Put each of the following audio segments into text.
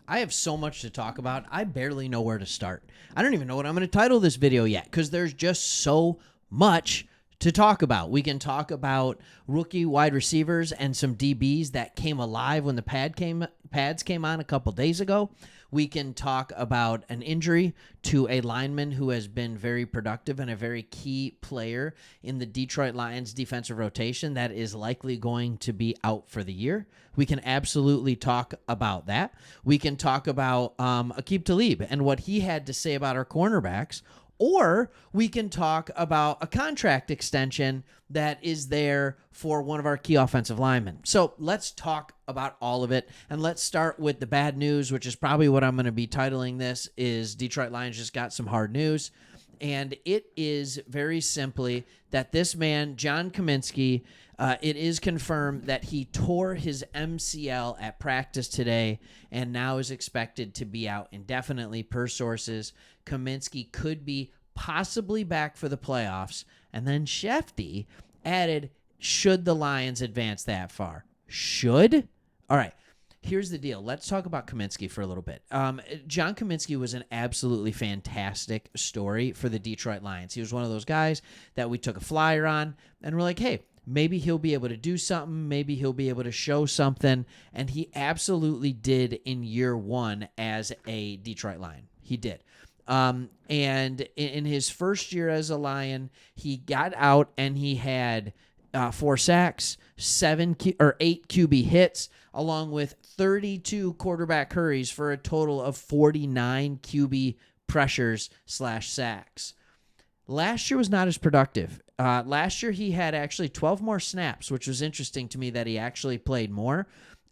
I have so much to talk about. I barely know where to start. I don't even know what I'm going to title this video yet because there's just so much to talk about. We can talk about rookie wide receivers and some DBs that came alive when the pads came on a couple days ago. We can talk about an injury to a lineman who has been very productive and a very key player in the Detroit Lions defensive rotation that is likely going to be out for the year. We can absolutely talk about that. We can talk about Aqib Talib and what he had to say about our cornerbacks. Or we can talk about a contract extension that is there for one of our key offensive linemen. So let's talk about all of it. And let's start with the bad news, which is probably what I'm going to be titling this, is Detroit Lions just got some hard news. And it is very simply that this man, John Kaminsky, it is confirmed that he tore his MCL at practice today and now is expected to be out indefinitely per sources. Kaminsky could be possibly back for the playoffs. And then Shefty added, should the Lions advance that far? Should? All right. Here's the deal. Let's talk about Kaminsky for a little bit. John Kaminsky was an absolutely fantastic story for the Detroit Lions. He was one of those guys that we took a flyer on, and we're like, hey, maybe he'll be able to do something. Maybe he'll be able to show something. And he absolutely did in year one as a Detroit Lion. He did. And in his first year as a Lion, he got out and he had 4 sacks, 8 QB hits, along with 32 quarterback hurries for a total of 49 QB pressures / sacks. Last year was not as productive. Last year he had actually 12 more snaps, which was interesting to me that he actually played more,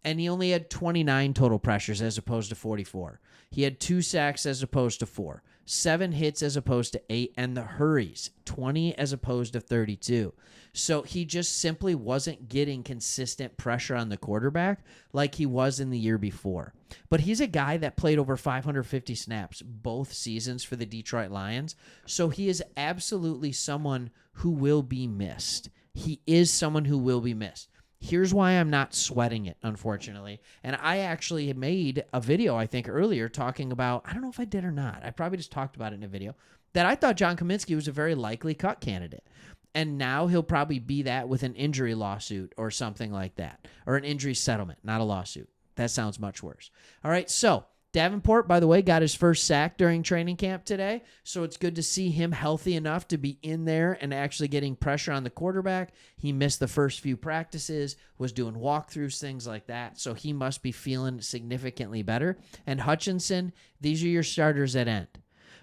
and he only had 29 total pressures as opposed to 44. He had 2 sacks as opposed to 4, 7 hits as opposed to 8, and the hurries, 20 as opposed to 32. So he just simply wasn't getting consistent pressure on the quarterback like he was in the year before. But he's a guy that played over 550 snaps both seasons for the Detroit Lions, so he is absolutely someone who will be missed. He is someone who will be missed. Here's why I'm not sweating it, unfortunately. And I actually made a video, I think, earlier talking about, I don't know if I did or not, I probably just talked about it in a video, that I thought John Kaminsky was a very likely cut candidate. And now he'll probably be that with an injury lawsuit or something like that, or an injury settlement, not a lawsuit. That sounds much worse. All right, so Davenport, by the way, got his first sack during training camp today, so it's good to see him healthy enough to be in there and actually getting pressure on the quarterback. He missed the first few practices, was doing walkthroughs, things like that, so he must be feeling significantly better. And Hutchinson, these are your starters at end.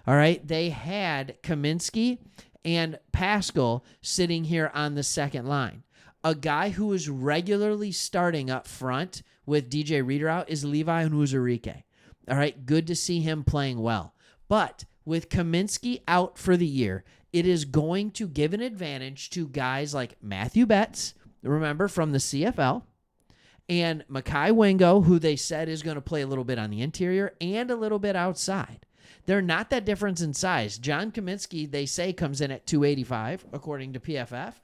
All right, they had Kaminsky and Pascal sitting here on the second line. A guy who is regularly starting up front with DJ Reader out is Levi Onwuzurike. All right, good to see him playing well. But with Kaminsky out for the year, it is going to give an advantage to guys like Matthew Betts, remember, from the CFL, and Mekhi Wingo, who they said is going to play a little bit on the interior and a little bit outside. They're not that difference in size. John Kaminsky, they say, comes in at 285, according to PFF.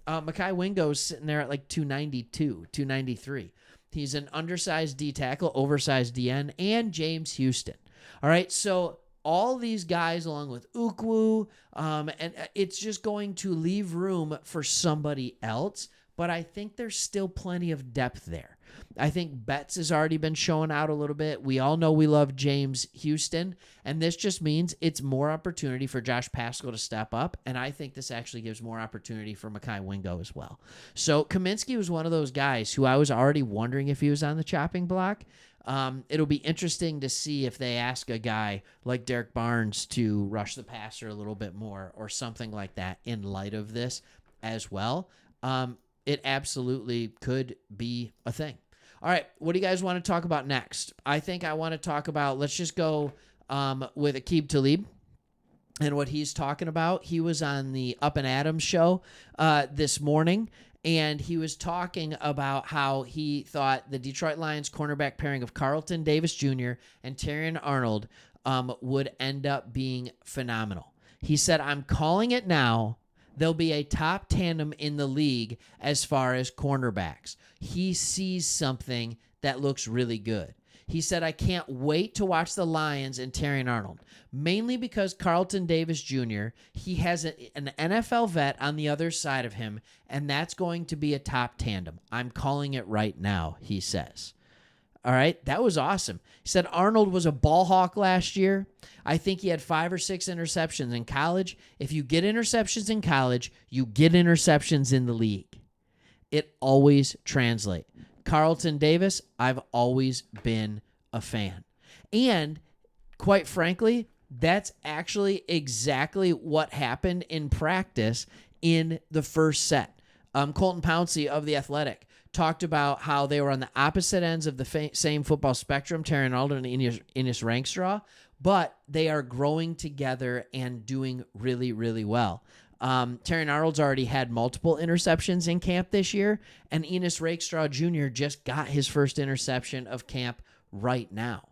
Mekhi Wingo's sitting there at like 292, 293. He's an undersized D tackle, oversized DN, and James Houston. All right, so all these guys along with Ukwu, and it's just going to leave room for somebody else, but I think there's still plenty of depth there. I think Betts has already been showing out a little bit. We all know we love James Houston, and this just means it's more opportunity for Josh Pascal to step up, and I think this actually gives more opportunity for Mekhi Wingo as well. So Kaminsky was one of those guys who I was already wondering if he was on the chopping block. It'll be interesting to see if they ask a guy like Derek Barnes to rush the passer a little bit more or something like that in light of this as well. It absolutely could be a thing. All right, what do you guys want to talk about next? I think I want to talk about, let's just go with Aqib Talib and what he's talking about. He was on the Up and Adams show this morning, and he was talking about how he thought the Detroit Lions cornerback pairing of Carlton Davis Jr. and Terrion Arnold would end up being phenomenal. He said, I'm calling it now. They'll be a top tandem in the league as far as cornerbacks. He sees something that looks really good. He said, I can't wait to watch the Lions and Terrion Arnold, mainly because Carlton Davis Jr., he has an NFL vet on the other side of him, and that's going to be a top tandem. I'm calling it right now, he says. All right, that was awesome. He said Arnold was a ball hawk last year. I think he had 5 or 6 interceptions in college. If you get interceptions in college, you get interceptions in the league. It always translates. Carlton Davis, I've always been a fan. And quite frankly, that's actually exactly what happened in practice in the first set. Colton Pouncey of The Athletic talked about how they were on the opposite ends of the same football spectrum, Terrion Arnold and Enes Rankstraw, but they are growing together and doing really, really well. Terrion Arnold's already had multiple interceptions in camp this year, and Enes Rankstraw Jr. just got his first interception of camp right now.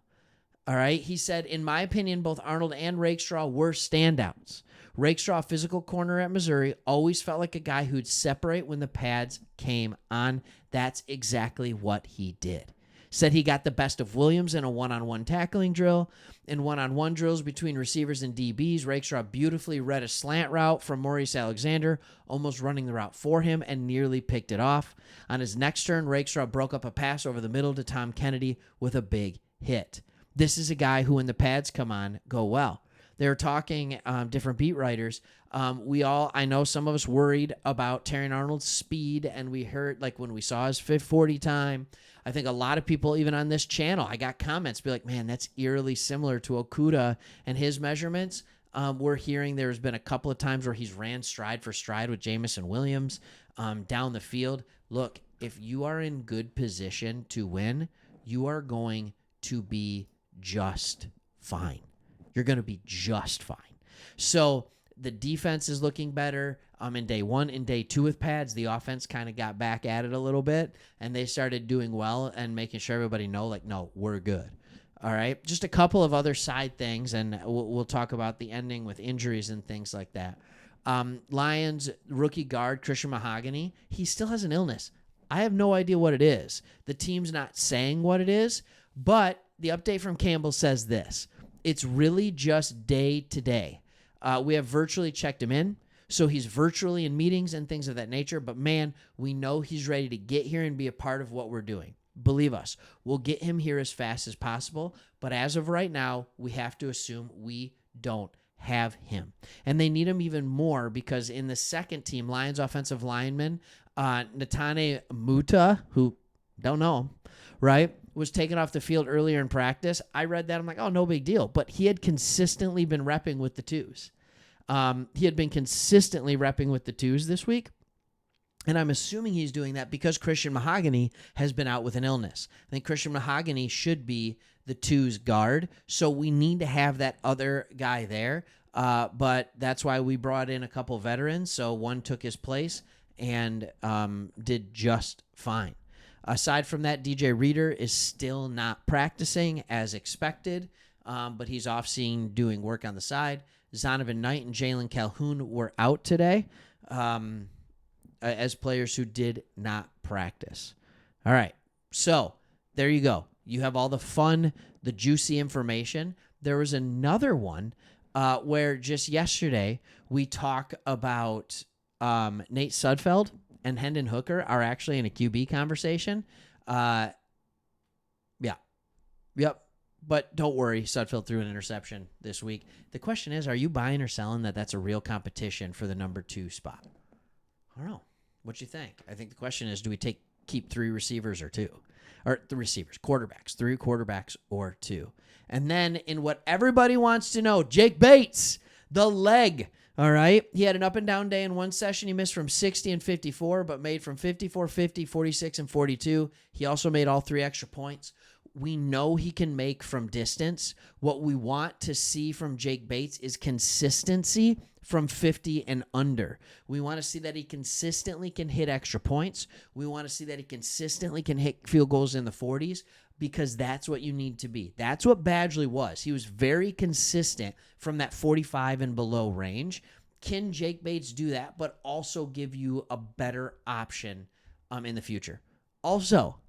All right, he said, in my opinion, both Arnold and Rakestraw were standouts. Rakestraw, physical corner at Missouri, always felt like a guy who'd separate when the pads came on. That's exactly what he did. Said he got the best of Williams in a one-on-one tackling drill. In one-on-one drills between receivers and DBs, Rakestraw beautifully read a slant route from Maurice Alexander, almost running the route for him and nearly picked it off. On his next turn, Rakestraw broke up a pass over the middle to Tom Kennedy with a big hit. This is a guy who, when the pads come on, go well. They were talking, different beat writers. I know some of us worried about Terrion Arnold's speed, and we heard, like, when we saw his 40 time, I think a lot of people, even on this channel, I got comments, be like, man, that's eerily similar to Okudah and his measurements. We're hearing there's been a couple of times where he's ran stride for stride with Jamison Williams down the field. Look, if you are in good position to win, you are going to be just fine. You're going to be just fine. So the defense is looking better. In day 1 and day 2 with pads, the offense kind of got back at it a little bit, and they started doing well and making sure everybody know, like, no, we're good. All right? Just a couple of other side things, and we'll talk about the ending with injuries and things like that. Lions rookie guard Christian Mahogany, he still has an illness. I have no idea what it is. The team's not saying what it is, but the update from Campbell says this. It's really just day to day. We have virtually checked him in, so he's virtually in meetings and things of that nature, but man, we know he's ready to get here and be a part of what we're doing. Believe us, we'll get him here as fast as possible, but as of right now, we have to assume we don't have him. And they need him even more because in the second team, Lions offensive lineman, Netane Muta, who don't know him, right, was taken off the field earlier in practice. I read that. I'm like, oh, no big deal. But he had consistently been repping with the twos. He had been consistently repping with the twos this week. And I'm assuming he's doing that because Christian Mahogany has been out with an illness. I think Christian Mahogany should be the twos guard. So we need to have that other guy there. But that's why we brought in a couple veterans. So one took his place and did just fine. Aside from that, DJ Reader is still not practicing as expected, but he's off seeing doing work on the side. Zonovan Knight and Jalen Calhoun were out today as players who did not practice. All right, so there you go. You have all the fun, the juicy information. There was another one where just yesterday we talk about Nate Sudfeld and Hendon Hooker are actually in a QB conversation. Yep. But don't worry, Sudfeld threw an interception this week. The question is, are you buying or selling that that's a real competition for the number 2 spot? I don't know. What you think? I think the question is, do we keep 3 receivers or 2? Or the receivers, quarterbacks, 3 quarterbacks or 2. And then in what everybody wants to know, Jake Bates, the leg. All right. He had an up and down day in one session. He missed from 60 and 54, but made from 54, 50, 46, and 42. He also made all 3 extra points. We know he can make from distance. What we want to see from Jake Bates is consistency from 50 and under. We want to see that he consistently can hit extra points. We want to see that he consistently can hit field goals in the 40s because that's what you need to be. That's what Badgley was. He was very consistent from that 45 and below range. Can Jake Bates do that, but also give you a better option in the future? Also,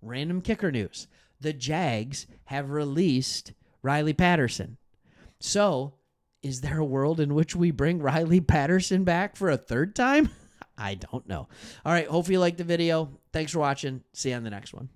random kicker news. the Jags have released Riley Patterson. So, is there a world in which we bring Riley Patterson back for a third time? I don't know. All right, hope you liked the video. Thanks for watching. See you on the next one.